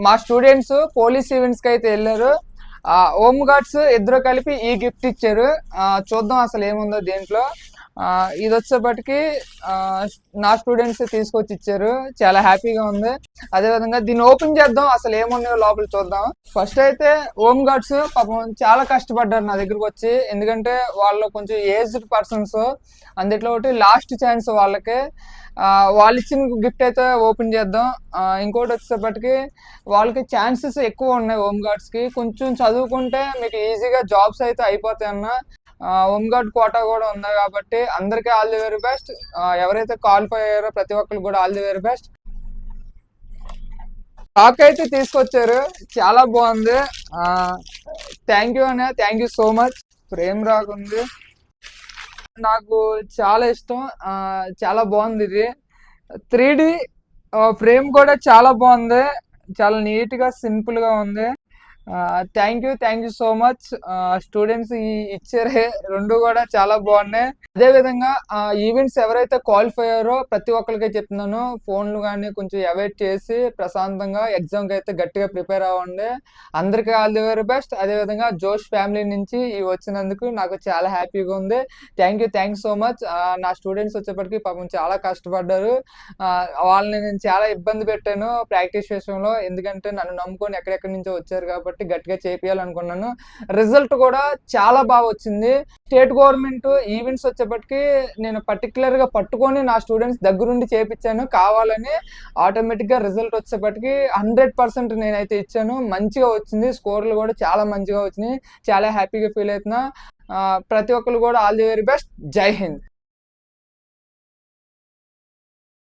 మా students police events కి అయితే వెళ్ళారు. హోమ్ గార్డ్స్ ఇద్దరు కలిపి ఈ గిఫ్ట్ ఇచ్చారు. చూద్దాం అసలు ఏముందో దీంట్లో. ఇది వచ్చేప్పటికి ఆ, నా స్టూడెంట్స్ తీసుకొచ్చి ఇచ్చారు. చాలా హ్యాపీగా ఉంది. అదే విధంగా దీన్ని ఓపెన్ చేద్దాం, అసలు ఏమున్నాయో లోపల చూద్దాం. ఫస్ట్ అయితే హోమ్ గార్డ్స్ పాపం చాలా కష్టపడ్డారు నా దగ్గరకు వచ్చి, ఎందుకంటే వాళ్ళు కొంచెం ఏజ్డ్ పర్సన్స్. అందుట్లో ఒకటి లాస్ట్ ఛాన్స్ వాళ్ళకి. వాళ్ళు ఇచ్చిన గిఫ్ట్ అయితే ఓపెన్ చేద్దాం. ఇంకోటి వచ్చేటప్పటికి వాళ్ళకి ఛాన్సెస్ ఎక్కువ ఉన్నాయి. హోమ్ గార్డ్స్ కి కొంచెం చదువుకుంటే మీకు ఈజీగా జాబ్స్ అయితే అయిపోతాయి అన్న. హోమ్ గార్డ్ కోటా కూడా ఉంది కాబట్టి అందరికీ ఆల్ ది వెరీ బెస్ట్. ఎవరైతే క్వాలిఫై అయ్యారో ప్రతి ఒక్కరికి కూడా all the very best. Stock అయితే తీసుకొచ్చారు, చాలా బాగుంది. థ్యాంక్ యూ అన్న, thank you so much. Frame రాకుంది, నాకు చాలా ఇష్టం. చాలా బాగుంది ఇది. 3D ఫ్రేమ్ కూడా చాలా బాగుంది. చాలా నీట్ గా సింపుల్ గా ఉంది. Thank you so much. Students ఇచ్చారే రెండు కూడా చాలా బాగున్నాయి. అదే విధంగా ఈవెంట్స్ ఎవరైతే క్వాలిఫై అయ్యారో ప్రతి ఒక్కరికి చెప్తున్నాను, ఫోన్లు కానీ కొంచెం అవాయిడ్ చేసి ప్రశాంతంగా ఎగ్జామ్ కి అయితే గట్టిగా ప్రిపేర్ అవ్వండి. అందరికీ ఆల్ ది వెరీ బెస్ట్. అదే విధంగా జోష్ ఫ్యామిలీ నుంచి ఇవి వచ్చినందుకు నాకు చాలా హ్యాపీగా ఉంది. Thank you so much. నా స్టూడెంట్స్ వచ్చేప్పటికి పాపం చాలా కష్టపడ్డారు. వాళ్ళని నేను చాలా ఇబ్బంది పెట్టాను ప్రాక్టీస్ విషయంలో, ఎందుకంటే నన్ను నమ్ముకొని ఎక్కడెక్కడి నుంచో వచ్చారు కాబట్టి గట్టిగా చేపియాలనుకున్నాను. రిజల్ట్ కూడా చాలా బాగా వచ్చింది. స్టేట్ గవర్నమెంట్ ఈవెంట్స్ వచ్చేప్పటికి నేను పర్టికులర్ గా పట్టుకొని నా స్టూడెంట్స్ దగ్గరుండి చేపించాను కావాలని. ఆటోమేటిక్ గా రిజల్ట్ వచ్చేప్పటికి 100% నేనైతే ఇచ్చాను. మంచిగా వచ్చింది, స్కోర్లు కూడా చాలా మంచిగా వచ్చినాయి. చాలా హ్యాపీగా ఫీల్ అవుతున్నా. ప్రతి ఒక్కరు కూడా ఆల్ ది వెరీ బెస్ట్. జై హింద్.